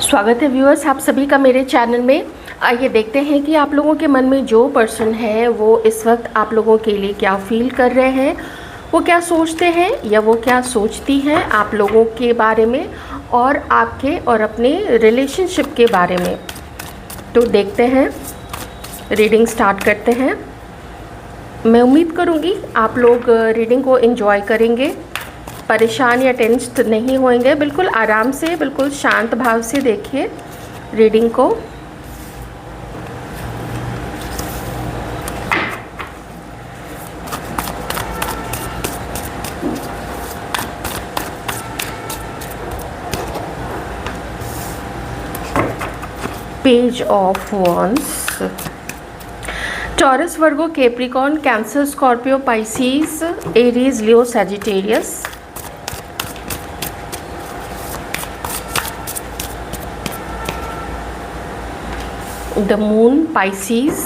स्वागत है व्यूअर्स आप सभी का मेरे चैनल में। आइए देखते हैं कि आप लोगों के मन में जो पर्सन है वो इस वक्त आप लोगों के लिए क्या फील कर रहे हैं, वो क्या सोचते हैं या वो क्या सोचती हैं आप लोगों के बारे में और आपके और अपने रिलेशनशिप के बारे में। तो देखते हैं, रीडिंग स्टार्ट करते हैं। मैं उम्मीद करूँगी आप लोग रीडिंग को एंजॉय करेंगे, परेशान या टेंस्ड नहीं होंगे। बिल्कुल आराम से, बिल्कुल शांत भाव से देखिए रीडिंग को। Page of wands, taurus, Virgo, Capricorn, cancer, Scorpio, Pisces, Aries, Leo, Sagittarius. The moon, Pisces,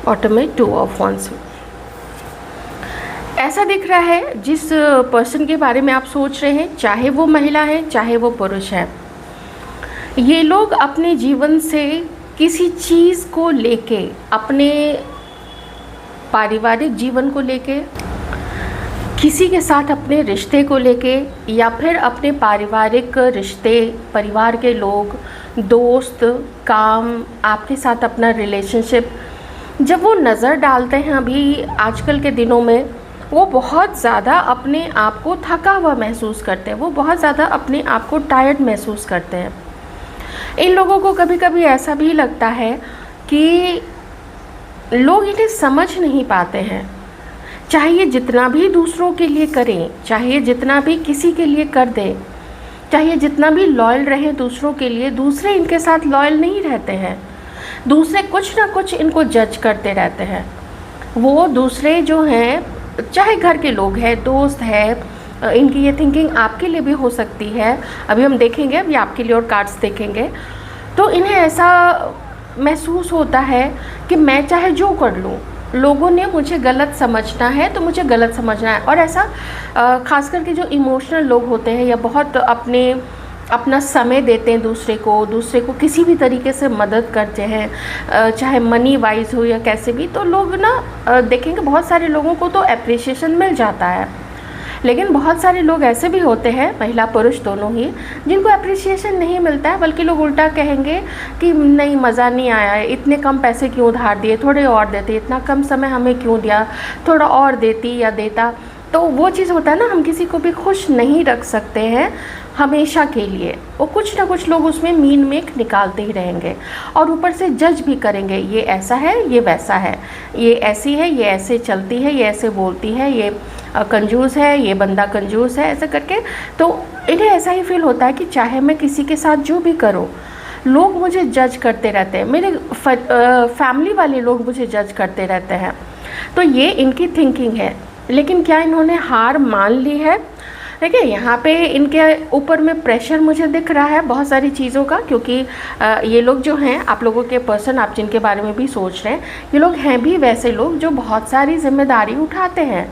autumn में टू ऑफ वॉन्ड्स। ऐसा दिख रहा है जिस पर्सन के बारे में आप सोच रहे हैं, चाहे वो महिला है चाहे वो पुरुष है, ये लोग अपने जीवन से किसी चीज़ को लेके, अपने पारिवारिक जीवन को लेके, किसी के साथ अपने रिश्ते को लेके, या फिर अपने पारिवारिक रिश्ते, परिवार के लोग, दोस्त, काम, आपके साथ अपना रिलेशनशिप, जब वो नज़र डालते हैं अभी आजकल के दिनों में, वो बहुत ज़्यादा अपने आप को थका हुआ महसूस करते हैं, वो बहुत ज़्यादा अपने आप को टायर्ड महसूस करते हैं। इन लोगों को कभी कभी ऐसा भी लगता है कि लोग इन्हें समझ नहीं पाते हैं। चाहे ये जितना भी दूसरों के लिए करें, चाहे ये जितना भी किसी के लिए कर दें, चाहे ये जितना भी लॉयल रहे दूसरों के लिए, दूसरे इनके साथ लॉयल नहीं रहते हैं। दूसरे कुछ ना कुछ इनको जज करते रहते हैं। वो दूसरे जो हैं, चाहे घर के लोग हैं, दोस्त है, इनकी ये थिंकिंग आपके लिए भी हो सकती है। अभी हम देखेंगे, अभी आपके लिए और कार्ड्स देखेंगे, तो इन्हें ऐसा महसूस होता है कि मैं चाहे जो कर लूँ, लोगों ने मुझे गलत समझना है तो मुझे गलत समझना है। और ऐसा ख़ास करके जो इमोशनल लोग होते हैं या बहुत अपना समय देते हैं दूसरे को किसी भी तरीके से मदद करते हैं, चाहे मनी वाइज हो या कैसे भी, तो लोग ना देखेंगे बहुत सारे लोगों को तो अप्रिसिएशन मिल जाता है, लेकिन बहुत सारे लोग ऐसे भी होते हैं, महिला पुरुष दोनों ही, जिनको अप्रिसिएशन नहीं मिलता है, बल्कि लोग उल्टा कहेंगे कि नहीं, मज़ा नहीं आया, इतने कम पैसे क्यों उधार दिए, थोड़े और देते, इतना कम समय हमें क्यों दिया, थोड़ा और देती या देता। तो वो चीज़ होता है ना, हम किसी को भी खुश नहीं रख सकते हैं हमेशा के लिए। वो कुछ ना कुछ लोग उसमें मीन मेक निकालते ही रहेंगे और ऊपर से जज भी करेंगे, ये ऐसा है, ये वैसा है, ये ऐसी है, ये ऐसे चलती है, ये ऐसे बोलती है, ये कंजूस है, ये बंदा कंजूस है, ऐसे करके। तो इन्हें ऐसा ही फील होता है कि चाहे मैं किसी के साथ जो भी करूं, लोग मुझे जज करते रहते हैं, मेरे फैमिली वाले लोग मुझे जज करते रहते हैं। तो ये इनकी थिंकिंग है। लेकिन क्या इन्होंने हार मान ली है? देखिए, यहाँ पे इनके ऊपर में प्रेशर मुझे दिख रहा है बहुत सारी चीज़ों का, क्योंकि ये लोग जो हैं, आप लोगों के पर्सन, आप जिनके बारे में भी सोच रहे हैं, ये लोग हैं भी वैसे लोग जो बहुत सारी जिम्मेदारी उठाते हैं।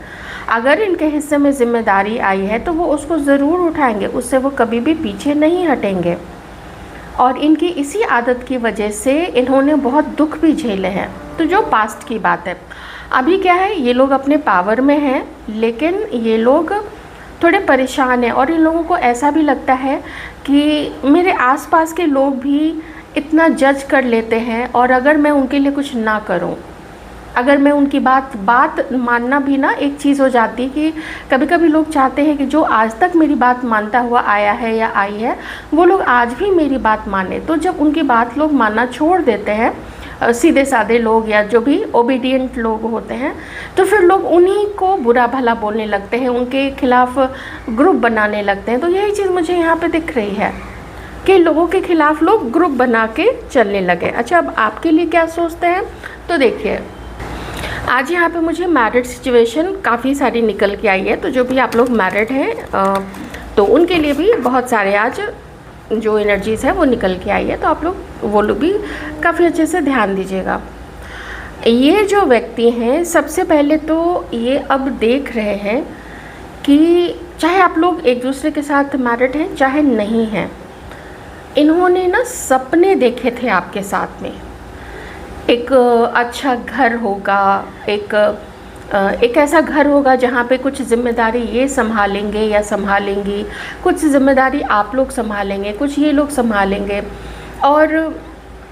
अगर इनके हिस्से में जिम्मेदारी आई है तो वो उसको ज़रूर उठाएंगे, उससे वो कभी भी पीछे नहीं हटेंगे। और इनकी इसी आदत की वजह से इन्होंने बहुत दुख भी झेले हैं। तो जो पास्ट की बात है, अभी क्या है, ये लोग अपने पावर में हैं, लेकिन ये लोग थोड़े परेशान हैं और इन लोगों को ऐसा भी लगता है कि मेरे आसपास के लोग भी इतना जज कर लेते हैं, और अगर मैं उनके लिए कुछ ना करूं, अगर मैं उनकी बात मानना भी ना एक चीज़ हो जाती है कि कभी कभी लोग चाहते हैं कि जो आज तक मेरी बात मानता हुआ आया है या आई है, वो लोग आज भी मेरी बात माने। तो जब उनकी बात लोग मानना छोड़ देते हैं, सीधे साधे लोग या जो भी ओबीडियंट लोग होते हैं, तो फिर लोग उन्हीं को बुरा भला बोलने लगते हैं, उनके खिलाफ ग्रुप बनाने लगते हैं। तो यही चीज़ मुझे यहाँ पे दिख रही है कि लोगों के खिलाफ लोग ग्रुप बना के चलने लगे। अच्छा, अब आपके लिए क्या सोचते हैं? तो देखिए, आज यहाँ पे मुझे मैरिड सिचुएशन काफ़ी सारी निकल के आई है। तो जो भी आप लोग मैरिड हैं तो उनके लिए भी बहुत सारे आज जो एनर्जीज़ है वो निकल के आई है। तो आप लोग, वो लोग भी काफ़ी अच्छे से ध्यान दीजिएगा। ये जो व्यक्ति हैं, सबसे पहले तो ये अब देख रहे हैं कि चाहे आप लोग एक दूसरे के साथ मैरिड हैं चाहे नहीं हैं, इन्होंने ना सपने देखे थे आपके साथ में। एक अच्छा घर होगा, एक ऐसा घर होगा जहाँ पे कुछ ज़िम्मेदारी ये संभालेंगे या संभालेंगी, कुछ ज़िम्मेदारी आप लोग संभालेंगे, कुछ ये लोग संभालेंगे, और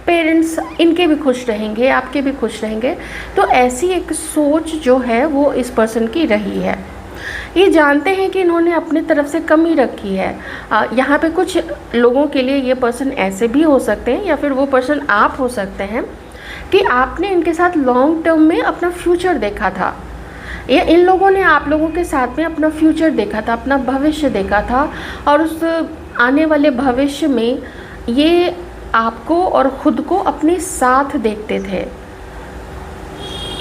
पेरेंट्स इनके भी खुश रहेंगे, आपके भी खुश रहेंगे। तो ऐसी एक सोच जो है वो इस पर्सन की रही है। ये जानते हैं कि इन्होंने अपनी तरफ से कमी रखी है। यहाँ पे कुछ लोगों के लिए ये पर्सन ऐसे भी हो सकते हैं, या फिर वो पर्सन आप हो सकते हैं कि आपने इनके साथ लॉन्ग टर्म में अपना फ्यूचर देखा था, या इन लोगों ने आप लोगों के साथ में अपना फ्यूचर देखा था, अपना भविष्य देखा था, और उस आने वाले भविष्य में ये आपको और ख़ुद को अपने साथ देखते थे।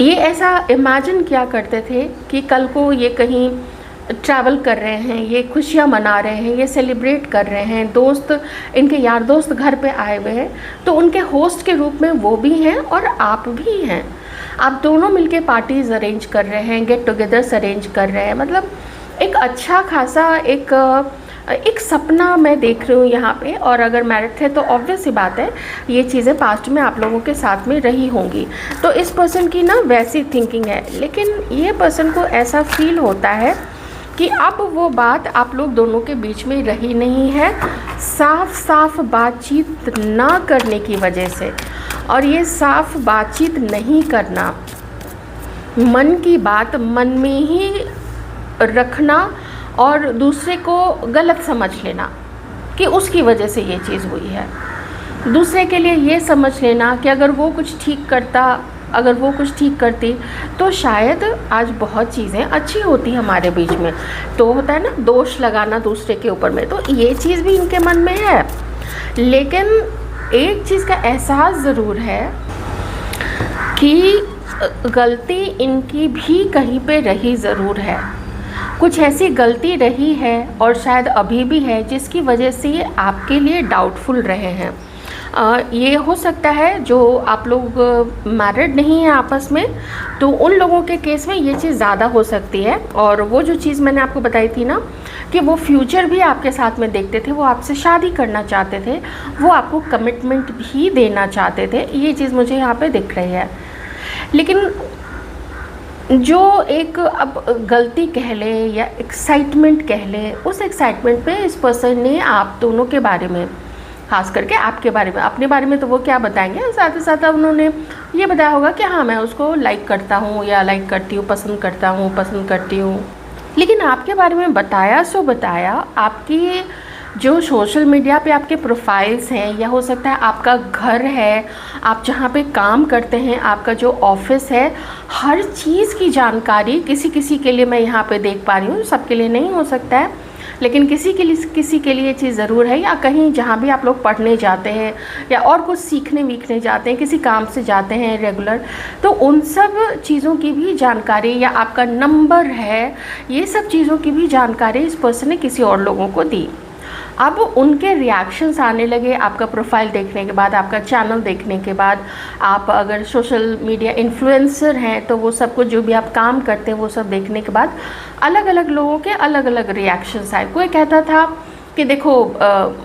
ये ऐसा इमेजिन किया करते थे कि कल को ये कहीं ट्रैवल कर रहे हैं, ये खुशियाँ मना रहे हैं, ये सेलिब्रेट कर रहे हैं, दोस्त इनके यार दोस्त घर पे आए हुए हैं, तो उनके होस्ट के रूप में वो भी हैं और आप भी हैं। आप दोनों मिलके पार्टीज़ अरेंज कर रहे हैं, गेट टुगेदर्स अरेंज कर रहे हैं। मतलब एक अच्छा खासा एक सपना मैं देख रही हूँ यहाँ पे। और अगर मैरिड थे तो ऑब्वियस सी बात है ये चीज़ें पास्ट में आप लोगों के साथ में रही होंगी। तो इस पर्सन की ना वैसी थिंकिंग है, लेकिन ये पर्सन को ऐसा फील होता है कि अब वो बात आप लोग दोनों के बीच में रही नहीं है, साफ साफ बातचीत ना करने की वजह से। और ये साफ बातचीत नहीं करना, मन की बात मन में ही रखना और दूसरे को गलत समझ लेना कि उसकी वजह से ये चीज़ हुई है। दूसरे के लिए ये समझ लेना कि अगर वो कुछ ठीक करता, अगर वो कुछ ठीक करती तो शायद आज बहुत चीज़ें अच्छी होती हमारे बीच में। तो होता है ना दोष लगाना दूसरे के ऊपर में, तो ये चीज़ भी इनके मन में है। लेकिन एक चीज़ का एहसास ज़रूर है कि गलती इनकी भी कहीं पे रही ज़रूर है। कुछ ऐसी गलती रही है और शायद अभी भी है जिसकी वजह से ये आपके लिए डाउटफुल रहे हैं। ये हो सकता है जो आप लोग मैरिड नहीं हैं आपस में, तो उन लोगों के केस में ये चीज़ ज़्यादा हो सकती है। और वो जो चीज़ मैंने आपको बताई थी ना कि वो फ्यूचर भी आपके साथ में देखते थे, वो आपसे शादी करना चाहते थे, वो आपको कमिटमेंट भी देना चाहते थे, ये चीज़ मुझे यहाँ पे दिख रही है। लेकिन जो एक अब गलती कह ले या एक्साइटमेंट कह ले, उस एक्साइटमेंट पे इस पर्सन ने आप दोनों के बारे में, खास करके आपके बारे में, अपने बारे में तो वो क्या बताएंगे, साथ ही साथ उन्होंने ये बताया होगा कि हाँ मैं उसको लाइक करता हूँ या लाइक करती हूँ, पसंद करता हूँ, पसंद करती हूँ। लेकिन आपके बारे में बताया सो बताया, आपकी जो सोशल मीडिया पे आपके प्रोफाइल्स हैं, या हो सकता है आपका घर है, आप जहाँ पे काम करते हैं, आपका जो ऑफिस है, हर चीज़ की जानकारी किसी के लिए मैं यहाँ पे देख पा रही हूँ। सबके लिए नहीं हो सकता है, लेकिन किसी के लिए ये चीज़ ज़रूर है। या कहीं जहाँ भी आप लोग पढ़ने जाते हैं या और कुछ सीखने वीखने जाते हैं, किसी काम से जाते हैं रेगुलर, तो उन सब चीज़ों की भी जानकारी, या आपका नंबर है, ये सब चीज़ों की भी जानकारी इस पर्सन ने किसी और लोगों को दी। अब उनके रिएक्शंस आने लगे आपका प्रोफाइल देखने के बाद, आपका चैनल देखने के बाद। आप अगर सोशल मीडिया इन्फ्लुएंसर हैं तो वो सब कुछ जो भी आप काम करते हैं वो सब देखने के बाद अलग अलग लोगों के अलग अलग रिएक्शंस आए। कोई कहता था कि देखो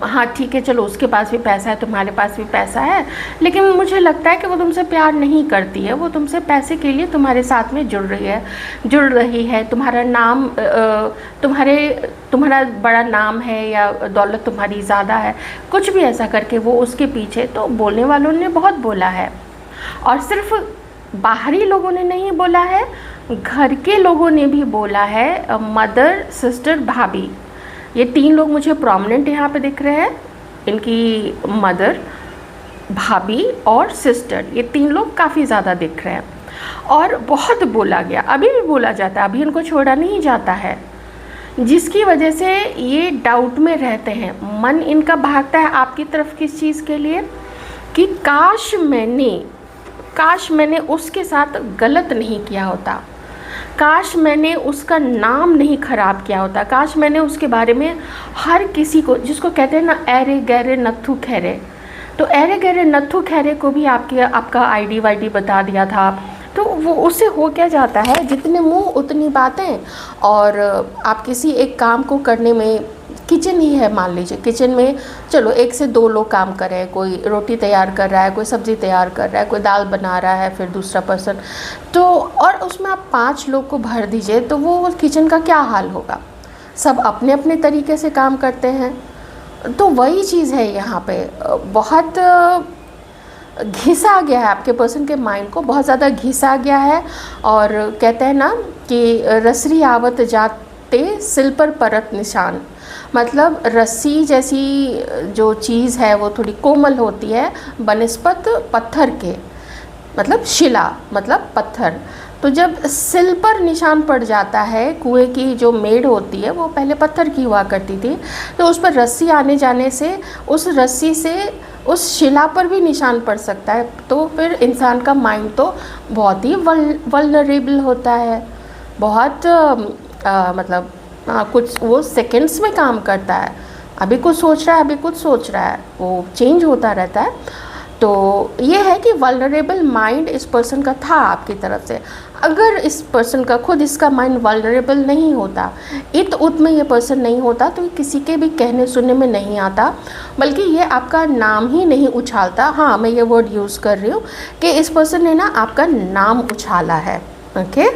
हाँ ठीक है, चलो उसके पास भी पैसा है, तुम्हारे पास भी पैसा है, लेकिन मुझे लगता है कि वो तुमसे प्यार नहीं करती है, वो तुमसे पैसे के लिए तुम्हारे साथ में जुड़ रही है। तुम्हारा नाम तुम्हारा बड़ा नाम है या दौलत तुम्हारी ज़्यादा है, कुछ भी ऐसा करके वो उसके पीछे। तो बोलने वालों ने बहुत बोला है, और सिर्फ बाहरी लोगों ने नहीं बोला है, घर के लोगों ने भी बोला है। मदर, सिस्टर, भाभी, ये तीन लोग मुझे प्रोमिनेंट यहाँ पे दिख रहे हैं। इनकी मदर, भाभी और सिस्टर, ये तीन लोग काफ़ी ज़्यादा दिख रहे हैं। और बहुत बोला गया, अभी भी बोला जाता है, अभी इनको छोड़ा नहीं जाता है, जिसकी वजह से ये डाउट में रहते हैं। मन इनका भागता है आपकी तरफ किस चीज़ के लिए, कि काश मैंने उसके साथ गलत नहीं किया होता, काश मैंने उसका नाम नहीं ख़राब किया होता, काश मैंने उसके बारे में हर किसी को, जिसको कहते हैं ना ऐरे गहरे नत्थु खैरे, तो ऐरे गहरे नत्थु खैरे को भी आपका आईडी वाईडी बता दिया था। तो वो उससे हो क्या जाता है, जितने मुंह उतनी बातें, और आप किसी एक काम को करने में किचन ही है, मान लीजिए किचन में चलो 1 से 2 लोग काम कर रहे हैं, कोई रोटी तैयार कर रहा है, कोई सब्ज़ी तैयार कर रहा है, कोई दाल बना रहा है, फिर दूसरा पर्सन, तो और उसमें आप 5 लोग को भर दीजिए तो वो किचन का क्या हाल होगा। सब अपने अपने तरीके से काम करते हैं। तो वही चीज़ है यहाँ पे, बहुत घिसा गया है आपके पर्सन के माइंड को, बहुत ज़्यादा घिसा गया है। और कहते हैं ना कि रसरी आवत जाते सिल पर परत निशान, मतलब रस्सी जैसी जो चीज़ है वो थोड़ी कोमल होती है बनिस्पत पत्थर के, मतलब शिला मतलब पत्थर। तो जब सिल पर निशान पड़ जाता है, कुएं की जो मेड़ होती है वो पहले पत्थर की हुआ करती थी, तो उस पर रस्सी आने जाने से उस रस्सी से उस शिला पर भी निशान पड़ सकता है। तो फिर इंसान का माइंड तो बहुत ही वल्नरेबल होता है, बहुत मतलब कुछ वो सेकंड्स में काम करता है, अभी कुछ सोच रहा है, अभी कुछ सोच रहा है, वो चेंज होता रहता है। तो ये है कि वल्नरेबल माइंड इस पर्सन का था आपकी तरफ से। अगर इस पर्सन का खुद इसका माइंड वल्नरेबल नहीं होता, इत उत में ये पर्सन नहीं होता, तो किसी के भी कहने सुनने में नहीं आता, बल्कि ये आपका नाम ही नहीं उछालता। हाँ, मैं ये वर्ड यूज़ कर रही हूँ कि इस पर्सन ने ना आपका नाम उछाला है। ओके,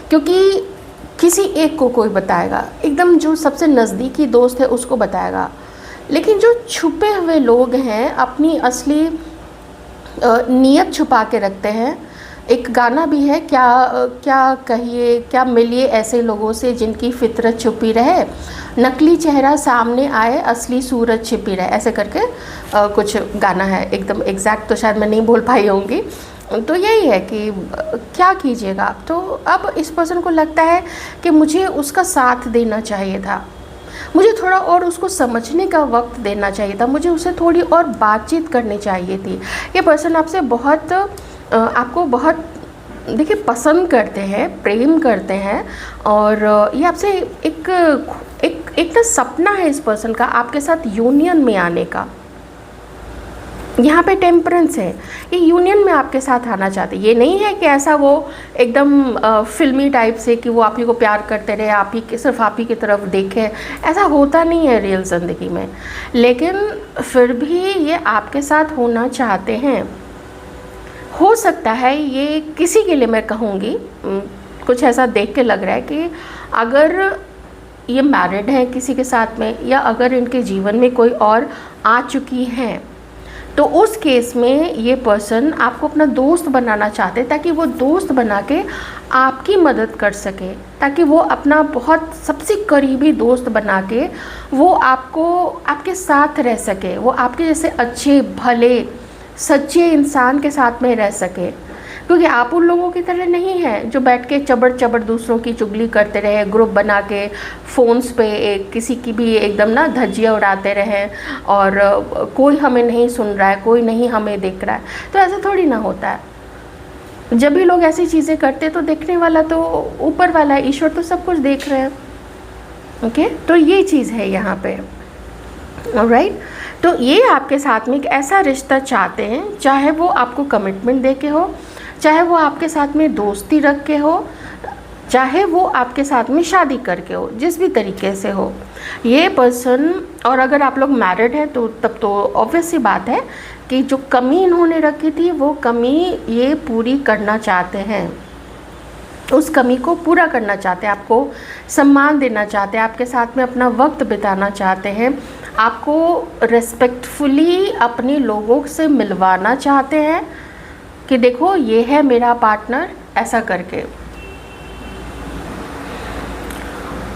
क्योंकि किसी एक को कोई बताएगा, एकदम जो सबसे नज़दीकी दोस्त है उसको बताएगा, लेकिन जो छुपे हुए लोग हैं अपनी असली नीयत छुपा के रखते हैं। एक गाना भी है, क्या कहिए क्या मिलिए ऐसे लोगों से जिनकी फितरत छुपी रहे, नकली चेहरा सामने आए असली सूरत छिपी रहे, ऐसे करके कुछ गाना है। एकदम एग्जैक्ट तो शायद मैं नहीं बोल पाई होंगी। तो यही है कि क्या कीजिएगा। तो अब इस पर्सन को लगता है कि मुझे उसका साथ देना चाहिए था, मुझे थोड़ा और उसको समझने का वक्त देना चाहिए था, मुझे उससे थोड़ी और बातचीत करनी चाहिए थी। ये पर्सन आपसे बहुत आपको बहुत देखिए पसंद करते हैं, प्रेम करते हैं, और ये आपसे एक ना सपना है इस पर्सन का आपके साथ यूनियन में आने का। यहाँ पे टेम्परेंस है, ये यूनियन में आपके साथ आना चाहते। ये नहीं है कि ऐसा वो एकदम फिल्मी टाइप से कि वो आप ही को प्यार करते रहे, आप ही के सिर्फ आप ही की तरफ देखें, ऐसा होता नहीं है रियल ज़िंदगी में। लेकिन फिर भी ये आपके साथ होना चाहते हैं। हो सकता है ये किसी के लिए, मैं कहूँगी कुछ ऐसा देख के लग रहा है कि अगर ये मैरिड हैं किसी के साथ में, या अगर इनके जीवन में कोई और आ चुकी हैं, तो उस केस में ये पर्सन आपको अपना दोस्त बनाना चाहते, ताकि वो दोस्त बना के आपकी मदद कर सके, ताकि वो अपना बहुत सबसे करीबी दोस्त बना के वो आपके साथ रह सके, वो आपके जैसे अच्छे भले सच्चे इंसान के साथ में रह सके। क्योंकि आप उन लोगों की तरह नहीं हैं जो बैठ के चबड़ दूसरों की चुगली करते रहे, ग्रुप बना के फ़ोन्स पे किसी की भी एकदम ना धज्जियाँ उड़ाते रहे, और कोई हमें नहीं सुन रहा है, कोई नहीं हमें देख रहा है। तो ऐसा थोड़ी ना होता है। जब भी लोग ऐसी चीज़ें करते तो देखने वाला तो ऊपर वाला है, ईश्वर तो सब कुछ देख रहे हैं। ओके, तो ये चीज़ है यहाँ पे। ऑलराइट, तो ये आपके साथ में एक ऐसा रिश्ता चाहते हैं, चाहे वो आपको कमिटमेंट दे के हो, चाहे वो आपके साथ में दोस्ती रख के हो, चाहे वो आपके साथ में शादी करके हो, जिस भी तरीके से हो ये पर्सन। और अगर आप लोग मैरिड हैं तो तब तो ऑब्वियस सी बात है कि जो कमी इन्होंने रखी थी वो कमी ये पूरी करना चाहते हैं, उस कमी को पूरा करना चाहते हैं, आपको सम्मान देना चाहते हैं, आपके साथ में अपना वक्त बिताना चाहते हैं, आपको रिस्पेक्टफुली अपने लोगों से मिलवाना चाहते हैं कि देखो ये है मेरा पार्टनर, ऐसा करके।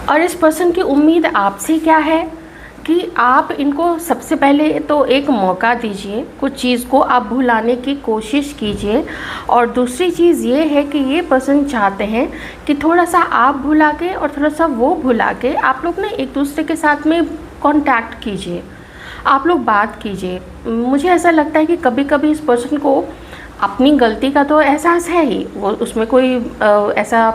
और इस पर्सन की उम्मीद आपसे क्या है कि आप इनको सबसे पहले तो एक मौका दीजिए, कुछ चीज़ को आप भुलाने की कोशिश कीजिए। और दूसरी चीज़ ये है कि ये पर्सन चाहते हैं कि थोड़ा सा आप भुला के और थोड़ा सा वो भुला के आप लोग ना एक दूसरे के साथ में कांटेक्ट कीजिए, आप लोग बात कीजिए। मुझे ऐसा लगता है कि कभी कभी इस पर्सन को अपनी गलती का तो एहसास है ही, वो उसमें कोई ऐसा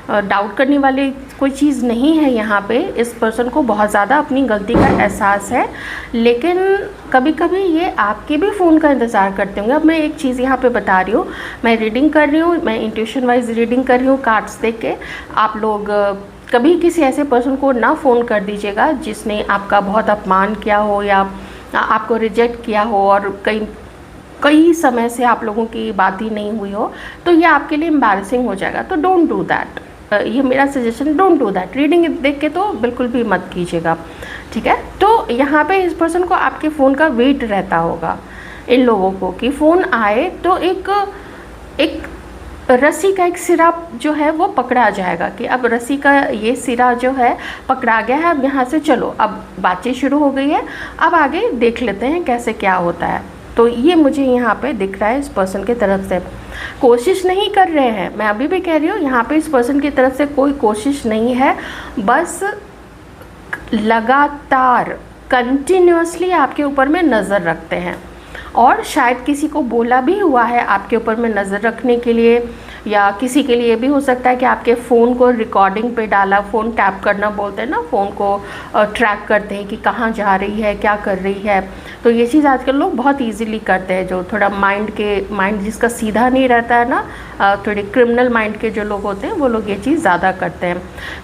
डाउट करने वाली कोई चीज़ नहीं है। यहाँ पे इस पर्सन को बहुत ज़्यादा अपनी गलती का एहसास है, लेकिन कभी कभी ये आपके भी फ़ोन का इंतज़ार करते होंगे। अब मैं एक चीज़ यहाँ पे बता रही हूँ, मैं रीडिंग कर रही हूँ, मैं इंट्यूशन वाइज रीडिंग कर रही हूँ, कार्ड्स देख के। आप लोग कभी किसी ऐसे पर्सन को ना फ़ोन कर दीजिएगा जिसने आपका बहुत अपमान किया हो या आपको रिजेक्ट किया हो और कई समय से आप लोगों की बात ही नहीं हुई हो, तो ये आपके लिए एम्बैरेसिंग हो जाएगा। तो डोंट डू दैट, ये मेरा suggestion, don't do that. Reading देख के तो बिल्कुल भी मत कीजिएगा, ठीक है। तो यहाँ पे इस पर्सन को आपके फ़ोन का वेट रहता होगा, इन लोगों को, कि फ़ोन आए तो एक रस्सी का एक सिरा जो है वो पकड़ा जाएगा कि अब रस्सी का ये सिरा जो है पकड़ा गया है, अब यहाँ से चलो, अब बातचीत शुरू हो गई है, अब आगे देख लेते हैं कैसे क्या होता है। तो ये मुझे यहाँ पे दिख रहा है इस पर्सन की तरफ से। कोशिश नहीं कर रहे हैं, मैं अभी भी कह रही हूँ, यहाँ पे इस पर्सन की तरफ से कोई कोशिश नहीं है, बस लगातार कंटिन्यूसली आपके ऊपर में नज़र रखते हैं। और शायद किसी को बोला भी हुआ है आपके ऊपर में नज़र रखने के लिए, या किसी के लिए भी हो सकता है कि आपके फ़ोन को रिकॉर्डिंग पे डाला, फ़ोन टैप करना बोलते हैं ना, फ़ोन को ट्रैक करते हैं कि कहाँ जा रही है, क्या कर रही है। तो ये चीज़ आजकल लोग बहुत इजीली करते हैं, जो थोड़ा माइंड जिसका सीधा नहीं रहता है ना, थोड़े क्रिमिनल माइंड के जो लोग होते हैं वो लोग ये चीज़ ज़्यादा करते हैं।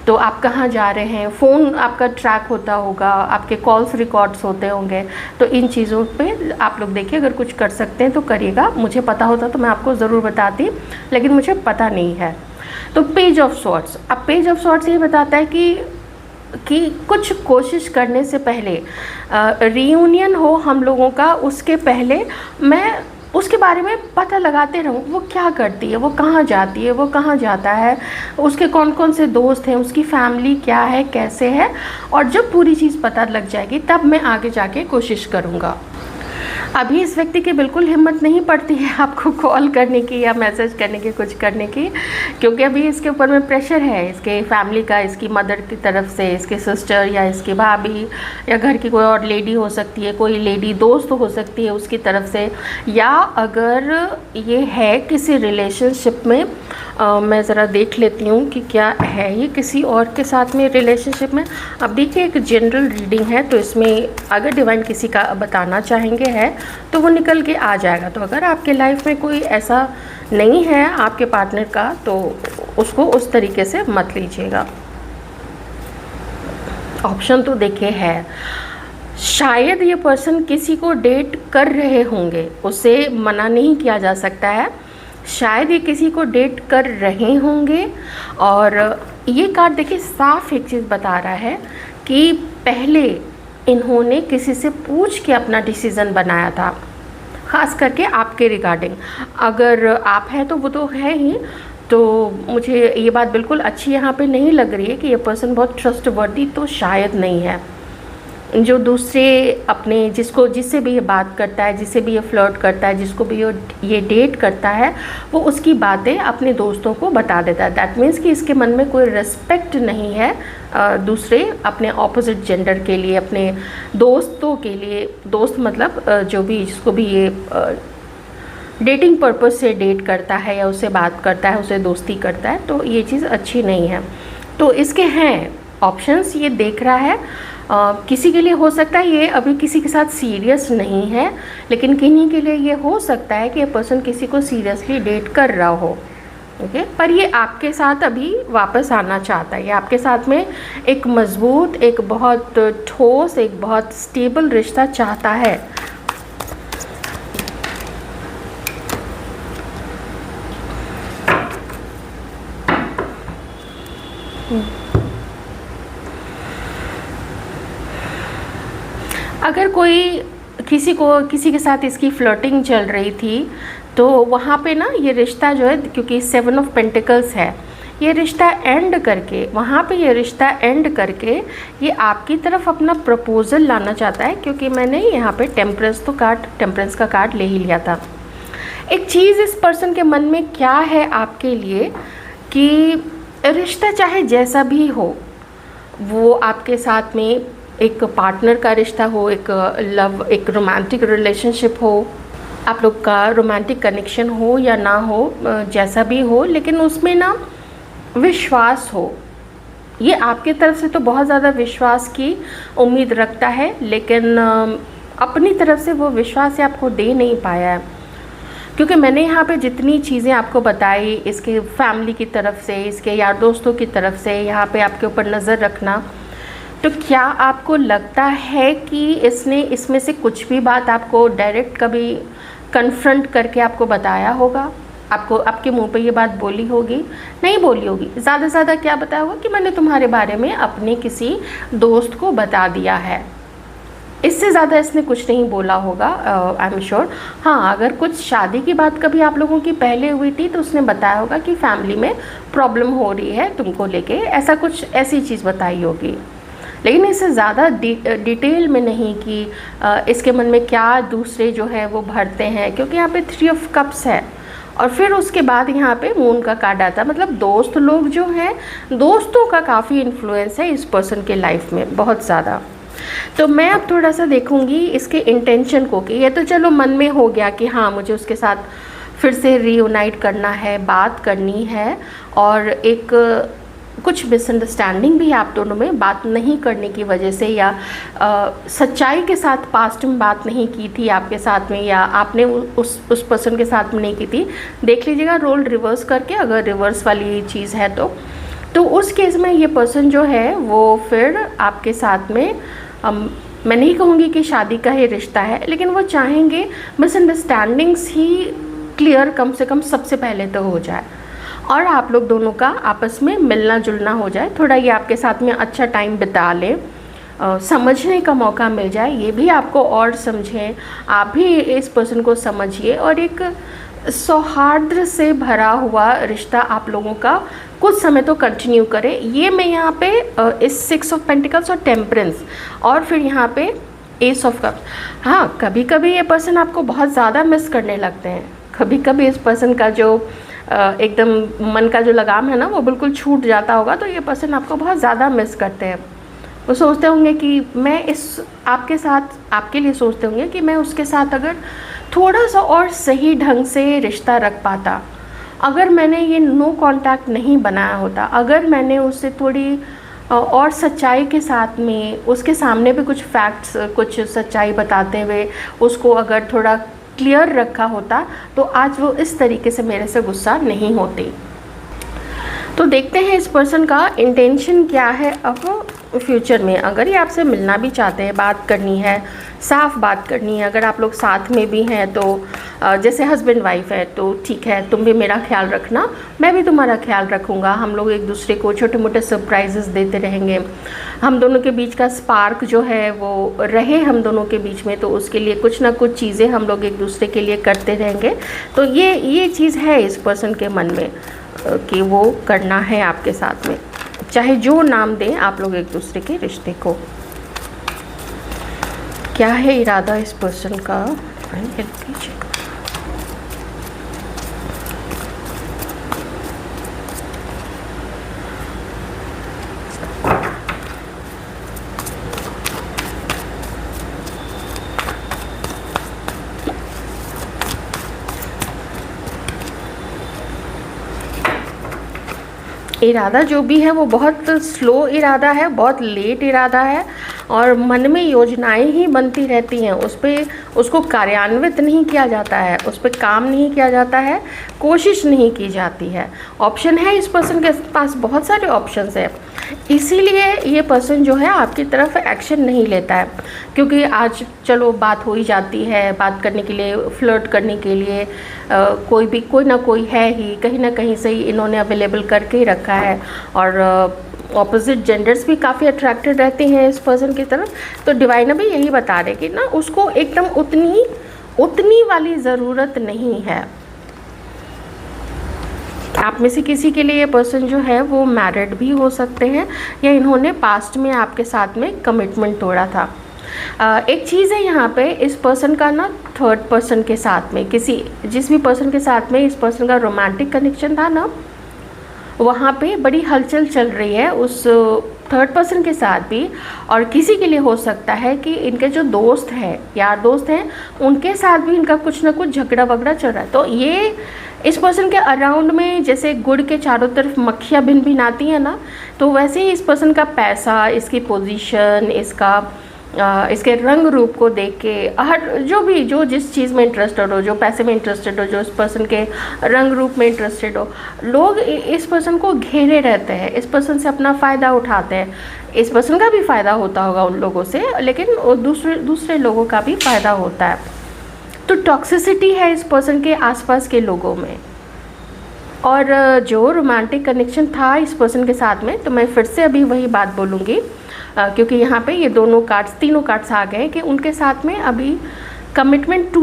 तो आप कहाँ जा रहे हैं, फ़ोन आपका ट्रैक होता होगा, आपके कॉल्स रिकॉर्ड्स होते होंगे। तो इन चीज़ों पे आप लोग देखिए, अगर कुछ कर सकते हैं तो करिएगा। मुझे पता होता तो मैं आपको ज़रूर बताती, लेकिन मुझे पता नहीं है। तो पेज ऑफ सॉर्ट्स, अब पेज ऑफ सॉर्ट्स ये बताता है कि कुछ कोशिश करने से पहले रियूनियन हो हम लोगों का, उसके पहले मैं उसके बारे में पता लगाते रहूँ, वो क्या करती है, वो कहाँ जाती है, वो कहाँ जाता है, उसके कौन कौन से दोस्त हैं, उसकी फैमिली क्या है, कैसे है। और जब पूरी चीज़ पता लग जाएगी तब मैं आगे जाके कोशिश करूँगा। अभी इस व्यक्ति की बिल्कुल हिम्मत नहीं पड़ती है आपको कॉल करने की या मैसेज करने की, कुछ करने की, क्योंकि अभी इसके ऊपर में प्रेशर है इसके फैमिली का, इसकी मदर की तरफ से, इसके सिस्टर या इसकी भाभी या घर की कोई और लेडी हो सकती है, कोई लेडी दोस्त हो सकती है उसकी तरफ से, या अगर ये है किसी रिलेशनशिप में, मैं ज़रा देख लेती हूँ कि क्या है ये किसी और के साथ में रिलेशनशिप में। अब देखिए, एक जनरल रीडिंग है, तो इसमें अगर डिवाइन किसी का बताना चाहेंगे है तो वो निकल के आ जाएगा। तो अगर आपके लाइफ में कोई ऐसा नहीं है आपके पार्टनर का, तो उसको उस तरीके से मत लीजिएगा। ऑप्शन तो देखिए है, शायद ये पर्सन किसी को डेट कर रहे होंगे, उसे मना नहीं किया जा सकता है, शायद ये किसी को डेट कर रहे होंगे। और ये कार्ड देखिए साफ एक चीज़ बता रहा है कि पहले इन्होंने किसी से पूछ के अपना डिसीज़न बनाया था, ख़ास करके आपके रिगार्डिंग। अगर आप हैं तो वो तो है ही, तो मुझे ये बात बिल्कुल अच्छी यहाँ पे नहीं लग रही है कि ये पर्सन बहुत ट्रस्टवर्दी तो शायद नहीं है। जो दूसरे अपने जिससे भी ये बात करता है, जिससे भी ये फ्लर्ट करता है, जिसको भी ये डेट करता है, वो उसकी बातें अपने दोस्तों को बता देता है। दैट मीन्स कि इसके मन में कोई रिस्पेक्ट नहीं है दूसरे अपने ऑपोजिट जेंडर के लिए, अपने दोस्तों के लिए। दोस्त मतलब जो भी जिसको भी ये डेटिंग पर्पस से डेट करता है या उससे बात करता है, उससे दोस्ती करता है, तो ये चीज़ अच्छी नहीं है। तो इसके हैं ऑप्शंस, ये देख रहा है। किसी के लिए हो सकता है ये अभी किसी के साथ सीरियस नहीं है, लेकिन किन्हीं के लिए ये हो सकता है कि ये पर्सन किसी को सीरियसली डेट कर रहा हो, ओके। पर ये आपके साथ अभी वापस आना चाहता है, ये आपके साथ में एक मज़बूत, एक बहुत ठोस, एक बहुत स्टेबल रिश्ता चाहता है। अगर कोई किसी के साथ इसकी फ्लर्टिंग चल रही थी, तो वहाँ पे ना ये रिश्ता जो है, क्योंकि 7 ऑफ पेंटिकल्स है, ये रिश्ता एंड करके, वहाँ पे ये रिश्ता एंड करके ये आपकी तरफ अपना प्रपोज़ल लाना चाहता है। क्योंकि मैंने यहाँ पे टेम्परेंस का कार्ड ले ही लिया था। एक चीज़ इस पर्सन के मन में क्या है आपके लिए, कि रिश्ता चाहे जैसा भी हो, वो आपके साथ में एक पार्टनर का रिश्ता हो, एक रोमांटिक रिलेशनशिप हो, आप लोग का रोमांटिक कनेक्शन हो या ना हो, जैसा भी हो, लेकिन उसमें ना विश्वास हो। ये आपकी तरफ से तो बहुत ज़्यादा विश्वास की उम्मीद रखता है, लेकिन अपनी तरफ से वो विश्वास आपको दे नहीं पाया है। क्योंकि मैंने यहाँ पे जितनी चीज़ें आपको बताई, इसके फैमिली की तरफ से, इसके यार दोस्तों की तरफ से, यहाँ पे आपके ऊपर नज़र रखना, तो क्या आपको लगता है कि इसने इसमें से कुछ भी बात आपको डायरेक्ट कभी कन्फ्रंट करके आपको बताया होगा? आपको आपके मुंह पे ये बात बोली होगी? नहीं बोली होगी। ज़्यादा से ज़्यादा क्या बताया होगा कि मैंने तुम्हारे बारे में अपने किसी दोस्त को बता दिया है। इससे ज़्यादा इसने कुछ नहीं बोला होगा, आई एम श्योर। हाँ, अगर कुछ शादी की बात कभी आप लोगों की पहले हुई थी तो उसने बताया होगा कि फैमिली में प्रॉब्लम हो रही है तुमको लेके, ऐसा कुछ ऐसी चीज़ बताई होगी। लेकिन इससे ज़्यादा डिटेल में नहीं कि इसके मन में क्या दूसरे जो है वो भरते हैं, क्योंकि यहाँ पे 3 ऑफ कप्स है और फिर उसके बाद यहाँ पे मून का कार्ड आता है। मतलब दोस्त लोग जो हैं, दोस्तों का काफ़ी इन्फ्लुएंस है इस पर्सन के लाइफ में, बहुत ज़्यादा। तो मैं अब थोड़ा सा देखूँगी इसके इंटेंशन को, कि ये तो चलो मन में हो गया कि हाँ मुझे उसके साथ फिर से रीयूनाइट करना है, बात करनी है, और एक कुछ मिसअंडरस्टैंडिंग भी है आप दोनों में बात नहीं करने की वजह से, या सच्चाई के साथ पास्ट में बात नहीं की थी आपके साथ में, या आपने उस पर्सन के साथ में नहीं की थी। देख लीजिएगा रोल रिवर्स करके, अगर रिवर्स वाली चीज़ है तो उस केस में ये पर्सन जो है वो फिर आपके साथ में, मैं नहीं कहूँगी कि शादी का ही रिश्ता है, लेकिन वो चाहेंगे मिसअंडरस्टैंडिंग्स ही क्लियर कम से कम सबसे पहले तो हो जाए, और आप लोग दोनों का आपस में मिलना जुलना हो जाए, थोड़ा ये आपके साथ में अच्छा टाइम बिता लें, समझने का मौका मिल जाए, ये भी आपको और समझें, आप भी इस पर्सन को समझिए, और एक सौहार्द से भरा हुआ रिश्ता आप लोगों का कुछ समय तो कंटिन्यू करें। ये मैं यहाँ पे इस 6 ऑफ पेंटिकल्स और टेम्परेंस, और फिर यहाँ पे एस ऑफ कप्स। हाँ, कभी कभी ये पर्सन आपको बहुत ज़्यादा मिस करने लगते हैं, कभी कभी इस पर्सन का जो एकदम मन का जो लगाम है ना वो बिल्कुल छूट जाता होगा, तो ये पर्सन आपको बहुत ज़्यादा मिस करते हैं। वो सोचते होंगे कि मैं इस आपके साथ, आपके लिए सोचते होंगे कि मैं उसके साथ अगर थोड़ा सा और सही ढंग से रिश्ता रख पाता, अगर मैंने ये नो कांटेक्ट नहीं बनाया होता, अगर मैंने उससे थोड़ी और सच्चाई के साथ में उसके सामने भी कुछ फैक्ट्स, कुछ सच्चाई बताते हुए उसको अगर थोड़ा क्लियर रखा होता, तो आज वो इस तरीके से मेरे से गुस्सा नहीं होती। तो देखते हैं इस पर्सन का इंटेंशन क्या है अब फ्यूचर में। अगर ये आपसे मिलना भी चाहते हैं, बात करनी है, साफ बात करनी है, अगर आप लोग साथ में भी हैं तो जैसे हस्बैंड वाइफ है तो ठीक है, तुम भी मेरा ख्याल रखना, मैं भी तुम्हारा ख्याल रखूँगा, हम लोग एक दूसरे को छोटे मोटे सरप्राइजेस देते रहेंगे, हम दोनों के बीच का स्पार्क जो है वो रहे हम दोनों के बीच में, तो उसके लिए कुछ ना कुछ चीज़ें हम लोग एक दूसरे के लिए करते रहेंगे। तो ये चीज़ है इस पर्सन के मन में कि वो करना है आपके साथ में, चाहे जो नाम दें आप लोग एक दूसरे के रिश्ते को। क्या है इरादा इस पर्सन का, हेल्प कीजिए। इरादा जो भी है वो बहुत स्लो इरादा है, बहुत लेट इरादा है, और मन में योजनाएं ही बनती रहती हैं, उसको कार्यान्वित नहीं किया जाता है, उस पर काम नहीं किया जाता है, कोशिश नहीं की जाती है। ऑप्शन है इस पर्सन के पास, बहुत सारे ऑप्शंस हैं, इसीलिए ये पर्सन जो है आपकी तरफ एक्शन नहीं लेता है। क्योंकि आज चलो बात हो ही जाती है, बात करने के लिए, फ्लर्ट करने के लिए कोई ना कोई है ही, कहीं ना कहीं से ही इन्होंने अवेलेबल करके ही रखा है, और ऑपोजिट जेंडर्स भी काफ़ी अट्रैक्टेड रहते हैं इस पर्सन की तरफ। तो डिवाइन अभी यही बता रहे कि ना उसको एकदम उतनी वाली ज़रूरत नहीं है। आप में से किसी के लिए ये पर्सन जो है वो मैरिड भी हो सकते हैं, या इन्होंने पास्ट में आपके साथ में कमिटमेंट तोड़ा था। एक चीज़ है यहाँ पे इस पर्सन का ना थर्ड पर्सन के साथ में, जिस भी पर्सन के साथ में इस पर्सन का रोमांटिक कनेक्शन था ना, वहाँ पे बड़ी हलचल चल रही है उस थर्ड पर्सन के साथ भी। और किसी के लिए हो सकता है कि इनके जो दोस्त हैं, यार दोस्त हैं, उनके साथ भी इनका कुछ ना कुछ झगड़ा वगड़ा चल रहा है। तो ये इस पर्सन के अराउंड में जैसे गुड़ के चारों तरफ मक्खियाँ भिन भिन आती हैं ना, तो वैसे ही इस पर्सन का पैसा, इसकी पोजीशन, इसका इसके रंग रूप को देख के हर जो जिस चीज़ में इंटरेस्टेड हो, जो पैसे में इंटरेस्टेड हो, जो इस पर्सन के रंग रूप में इंटरेस्टेड हो, लोग इस पर्सन को घेरे रहते हैं, इस पर्सन से अपना फ़ायदा उठाते हैं। इस पर्सन का भी फ़ायदा होता होगा उन लोगों से, लेकिन दूसरे लोगों का भी फ़ायदा होता है। तो टॉक्सिसिटी है इस पर्सन के आसपास के लोगों में। और जो रोमांटिक कनेक्शन था इस पर्सन के साथ में, तो मैं फिर से अभी वही बात बोलूँगी, क्योंकि यहाँ पे ये तीनों कार्ड्स आ गए कि उनके साथ में अभी कमिटमेंट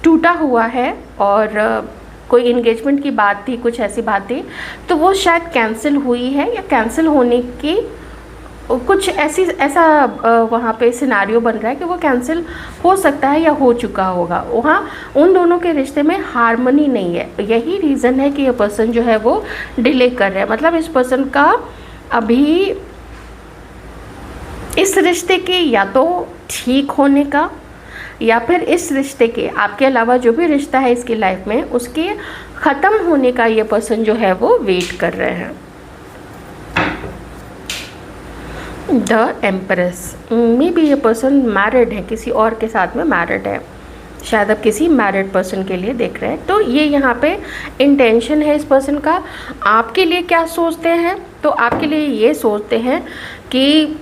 टूटा हुआ है, और कोई इंगेजमेंट की बात थी, कुछ ऐसी बात थी, तो वो शायद कैंसिल हुई है, या कैंसिल होने की कुछ ऐसा वहाँ पे सिनारियो बन रहा है कि वो कैंसिल हो सकता है या हो चुका होगा। वहाँ उन दोनों के रिश्ते में हार्मनी नहीं है। यही रीज़न है कि ये पर्सन जो है वो डिले कर रहा है। मतलब इस पर्सन का अभी इस रिश्ते के या तो ठीक होने का, या फिर इस रिश्ते के आपके अलावा जो भी रिश्ता है इसकी लाइफ में, उसके ख़त्म होने का ये पर्सन जो है वो वेट कर रहे हैं। द एम्प्रेस, मे बी ये पर्सन मैरिड है, किसी और के साथ में मैरिड है, शायद अब किसी मैरिड पर्सन के लिए देख रहे हैं। तो ये यहाँ पे इंटेंशन है इस पर्सन का। आपके लिए क्या सोचते हैं, तो आपके लिए ये सोचते हैं कि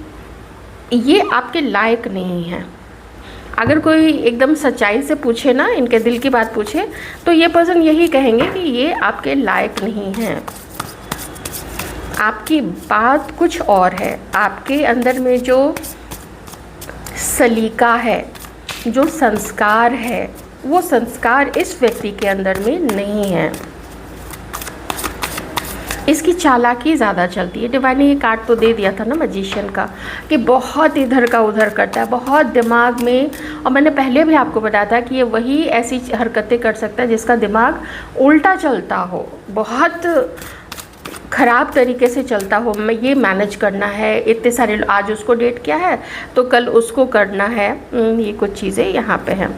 ये आपके लायक नहीं है। अगर कोई एकदम सच्चाई से पूछे ना, इनके दिल की बात पूछे, तो ये पर्सन यही कहेंगे कि ये आपके लायक नहीं है। आपकी बात कुछ और है। आपके अंदर में जो सलीका है, जो संस्कार है, वो संस्कार इस व्यक्ति के अंदर में नहीं है। इसकी चालाकी ज़्यादा चलती है। डिवाइन ने ये कार्ड तो दे दिया था ना मैजिशियन का, कि बहुत इधर का उधर करता है, बहुत दिमाग में, और मैंने पहले भी आपको बताया था कि ये वही ऐसी हरकतें कर सकता है जिसका दिमाग उल्टा चलता हो, बहुत ख़राब तरीके से चलता हो। मैं ये मैनेज करना है, इतने सारे आज उसको डेट किया है तो कल उसको करना है, ये कुछ चीज़ें यहाँ पे हैं।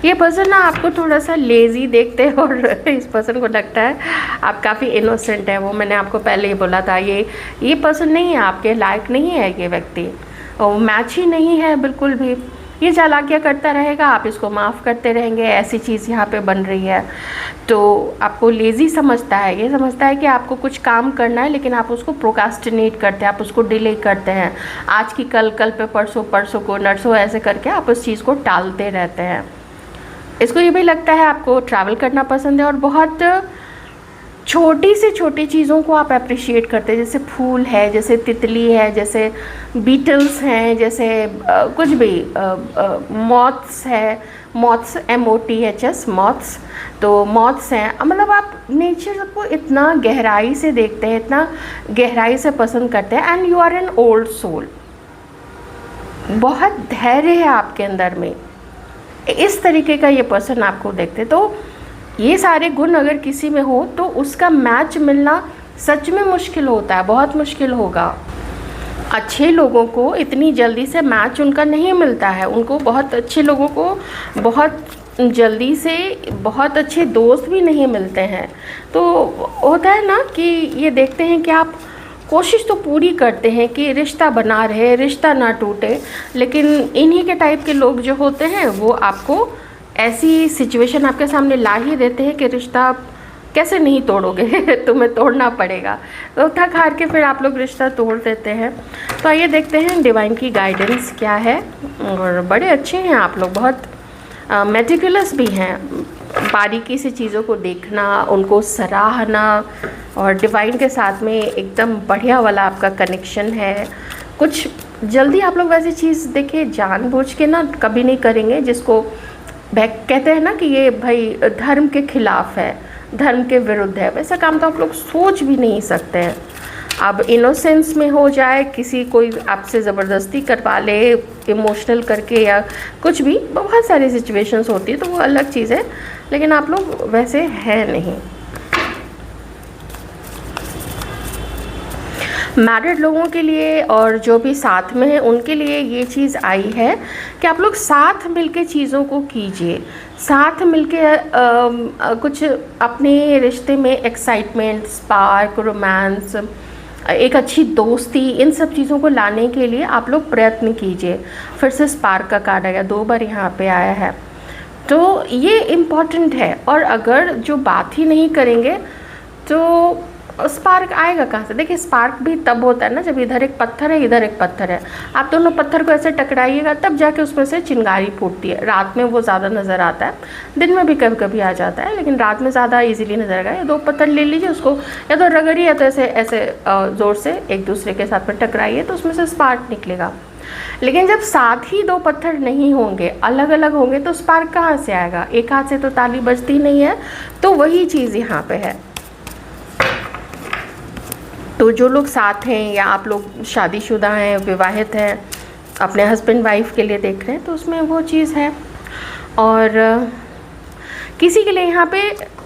ये पर्सन ना आपको थोड़ा सा लेज़ी देखते हैं, और इस पर्सन को लगता है आप काफ़ी इनोसेंट है। वो मैंने आपको पहले ही बोला था, ये पर्सन नहीं है, आपके लायक नहीं है ये व्यक्ति, और मैच ही नहीं है बिल्कुल भी। ये चालाकियाँ करता रहेगा, आप इसको माफ़ करते रहेंगे, ऐसी चीज़ यहाँ पे बन रही है। तो आपको लेज़ी समझता है, ये समझता है कि आपको कुछ काम करना है, लेकिन आप उसको प्रोकास्टिनेट करते हैं, आप उसको डिले करते हैं। आज की कल, कल पे परसों, परसों को नरसों, ऐसे करके आप उस चीज़ को टालते रहते हैं। इसको ये भी लगता है आपको ट्रैवल करना पसंद है, और बहुत छोटी से छोटी चीज़ों को आप अप्रिशिएट करते हैं, जैसे फूल है, जैसे तितली है, जैसे बीटल्स हैं, जैसे कुछ भी मॉथ्स है, मॉथ्स MOTHS मॉथ्स, तो मॉथ्स हैं। मतलब आप नेचर को इतना गहराई से देखते हैं, इतना गहराई से पसंद करते हैं। And you are an old soul, बहुत धैर्य है आपके अंदर में, इस तरीके का ये पर्सन आपको देखते। तो ये सारे गुण अगर किसी में हो तो उसका मैच मिलना सच में मुश्किल होता है, बहुत मुश्किल होगा। अच्छे लोगों को इतनी जल्दी से मैच उनका नहीं मिलता है, उनको बहुत अच्छे लोगों को बहुत जल्दी से बहुत अच्छे दोस्त भी नहीं मिलते हैं। तो होता है ना कि ये देखते हैं कि आप कोशिश तो पूरी करते हैं कि रिश्ता बना रहे, रिश्ता ना टूटे, लेकिन इन्हीं के टाइप के लोग जो होते हैं वो आपको ऐसी सिचुएशन आपके सामने ला ही देते हैं कि रिश्ता कैसे नहीं तोड़ोगे तुम्हें तोड़ना पड़ेगा। तो थक हार के फिर आप लोग रिश्ता तोड़ देते हैं। तो आइए देखते हैं डिवाइन की गाइडेंस क्या है। और बड़े अच्छे हैं आप लोग, बहुत मेटिकुलस भी हैं, बारीकी से चीज़ों को देखना, उनको सराहना, और डिवाइन के साथ में एकदम बढ़िया वाला आपका कनेक्शन है। कुछ जल्दी आप लोग वैसी चीज़ देखिए जानबूझ के ना कभी नहीं करेंगे जिसको कहते हैं ना कि ये भाई धर्म के खिलाफ है, धर्म के विरुद्ध है, वैसा काम तो आप लोग सोच भी नहीं सकते हैं। अब इनोसेंस में हो जाए, किसी कोई आपसे ज़बरदस्ती करवा ले इमोशनल करके या कुछ भी, बहुत सारी सिचुएशंस होती है, तो वो अलग चीज़ है, लेकिन आप लोग वैसे हैं नहीं। मैरिड लोगों के लिए और जो भी साथ में है उनके लिए ये चीज़ आई है कि आप लोग साथ मिलके चीज़ों को कीजिए, साथ मिलके कुछ अपने रिश्ते में एक्साइटमेंट, स्पार्क, रोमांस एक अच्छी दोस्ती, इन सब चीज़ों को लाने के लिए आप लोग प्रयत्न कीजिए। फिर से स्पार्क का कार्ड आया, 2 बार यहाँ पे आया है, तो ये इम्पॉर्टेंट है। और अगर जो बात ही नहीं करेंगे तो स्पार्क आएगा कहाँ से? देखिए, स्पार्क भी तब होता है ना जब इधर एक पत्थर है, इधर एक पत्थर है, आप दोनों पत्थर को ऐसे टकराइएगा तब जाके उसमें से चिंगारी फूटती है। रात में वो ज़्यादा नज़र आता है, दिन में भी कभी कभी आ जाता है, लेकिन रात में ज़्यादा इजीली नज़र आएगा। ये 2 पत्थर ले लीजिए, उसको या तो रगड़िए या तो ऐसे ऐसे ज़ोर से एक दूसरे के साथ में टकराइए, तो उसमें से स्पार्क निकलेगा। लेकिन जब साथ ही 2 पत्थर नहीं होंगे, अलग अलग होंगे, तो स्पार्क कहाँ से आएगा? एक हाथ से तो ताली बजती नहीं है। तो वही चीज़ यहाँ पे है। तो जो लोग साथ हैं या आप लोग शादीशुदा हैं, विवाहित हैं, अपने हस्बैंड वाइफ के लिए देख रहे हैं, तो उसमें वो चीज़ है। और किसी के लिए यहाँ पे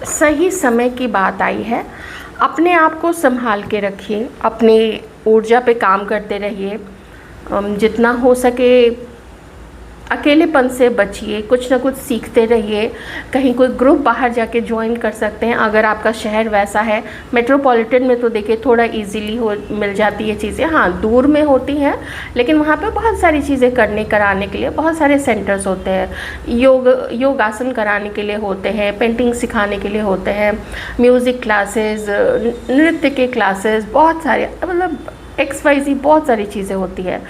सही समय की बात आई है। अपने आप को संभाल के रखिए, अपनी ऊर्जा पे काम करते रहिए, जितना हो सके अकेलेपन से बचिए, कुछ ना कुछ सीखते रहिए। कहीं कोई ग्रुप बाहर जाके ज्वाइन कर सकते हैं अगर आपका शहर वैसा है। मेट्रोपॉलिटन में तो देखिए थोड़ा इजीली मिल जाती है चीज़ें, हाँ दूर में होती हैं, लेकिन वहाँ पे बहुत सारी चीज़ें कराने के लिए बहुत सारे सेंटर्स होते हैं। योगासन कराने के लिए होते हैं, पेंटिंग सिखाने के लिए होते हैं, म्यूज़िक क्लासेस, नृत्य के क्लासेस, बहुत सारे, मतलब XYZ बहुत सारी चीज़ें होती है।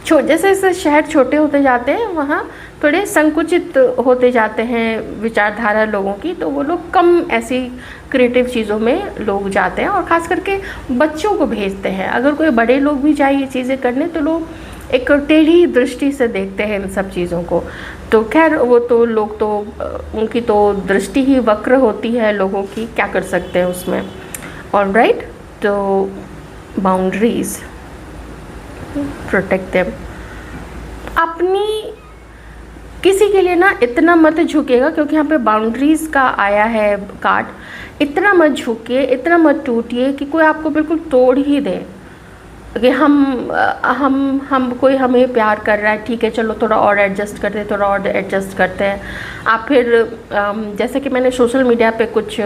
जैसे जैसे शहर छोटे होते जाते हैं, वहाँ थोड़े संकुचित होते जाते हैं विचारधारा लोगों की, तो वो लोग कम ऐसी क्रिएटिव चीज़ों में लोग जाते हैं, और ख़ास करके बच्चों को भेजते हैं। अगर कोई बड़े लोग भी जाए ये चीज़ें करने, तो लोग एक टेढ़ी दृष्टि से देखते हैं इन सब चीज़ों को। तो खैर, वो तो लोग तो उनकी तो दृष्टि ही वक्र होती है लोगों की, क्या कर सकते हैं उसमें। ऑलराइट, तो बाउंड्रीज, प्रोटेक्ट देम। अपनी किसी के लिए ना इतना मत झुकेगा, क्योंकि यहाँ पे बाउंड्रीज का आया है कार्ड। इतना मत झुकिए, इतना मत टूटिए कि कोई आपको बिल्कुल तोड़ ही दे कि हम कोई हमें प्यार कर रहा है, ठीक है चलो थोड़ा और एडजस्ट करते हैं, थोड़ा और एडजस्ट करते हैं। आप फिर जैसे कि मैंने सोशल मीडिया पे कुछ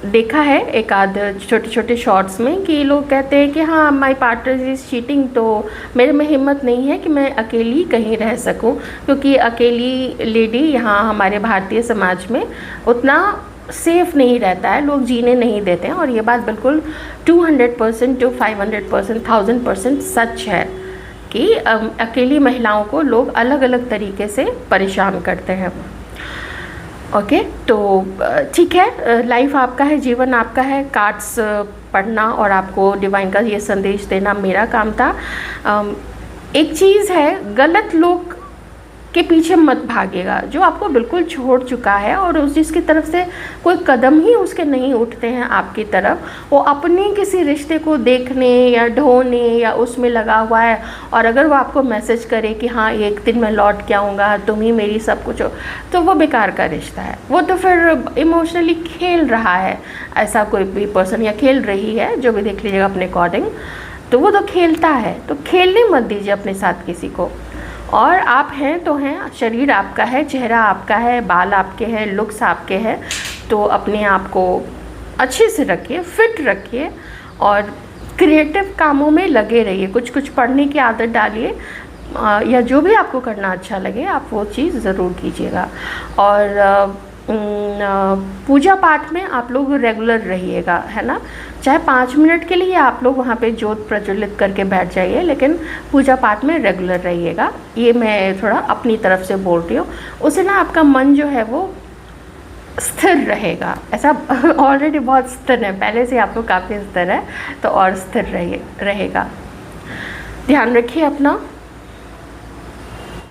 देखा है, एक आध छोटे छोटे शॉर्ट्स में, कि लोग कहते हैं कि हाँ माय पार्टनर इज़ चीटिंग, तो मेरे में हिम्मत नहीं है कि मैं अकेली कहीं रह सकूं, क्योंकि अकेली लेडी यहाँ हमारे भारतीय समाज में उतना सेफ़ नहीं रहता है, लोग जीने नहीं देते हैं। और ये बात बिल्कुल 200% to 500%, 1000% सच है कि अकेली महिलाओं को लोग अलग अलग तरीके से परेशान करते हैं। ओके, तो ठीक है, लाइफ आपका है, जीवन आपका है। कार्ड्स पढ़ना और आपको डिवाइन का ये संदेश देना मेरा काम था। एक चीज़ है, गलत लोग के पीछे मत भागिएगा। जो आपको बिल्कुल छोड़ चुका है और उस जिसकी तरफ से कोई कदम ही उसके नहीं उठते हैं आपकी तरफ, वो अपने किसी रिश्ते को देखने या ढोने या उसमें लगा हुआ है, और अगर वो आपको मैसेज करे कि हाँ एक दिन मैं लौट के आऊँगा, तुम ही मेरी सब कुछ हो, तो वो बेकार का रिश्ता है। वो तो फिर इमोशनली खेल रहा है ऐसा कोई भी पर्सन, या खेल रही है, जो भी देख लीजिएगा अपने अकॉर्डिंग। तो वो तो खेलता है, तो खेलने मत दीजिए अपने साथ किसी को। और आप हैं तो हैं, शरीर आपका है, चेहरा आपका है, बाल आपके हैं, लुक्स आपके हैं, तो अपने आप को अच्छे से रखिए, फिट रखिए और क्रिएटिव कामों में लगे रहिए। कुछ कुछ पढ़ने की आदत डालिए, या जो भी आपको करना अच्छा लगे आप वो चीज़ ज़रूर कीजिएगा। और पूजा पाठ में आप लोग रेगुलर रहिएगा, है ना। चाहे 5 मिनट के लिए आप लोग वहाँ पे ज्योत प्रज्वलित करके बैठ जाइए, लेकिन पूजा पाठ में रेगुलर रहिएगा। ये मैं थोड़ा अपनी तरफ से बोल रही हूँ, उससे ना आपका मन जो है वो स्थिर रहेगा। ऐसा ऑलरेडी बहुत स्थिर है, पहले से आपको काफ़ी स्थिर है, तो और स्थिर रहेगा। ध्यान रखिए अपना।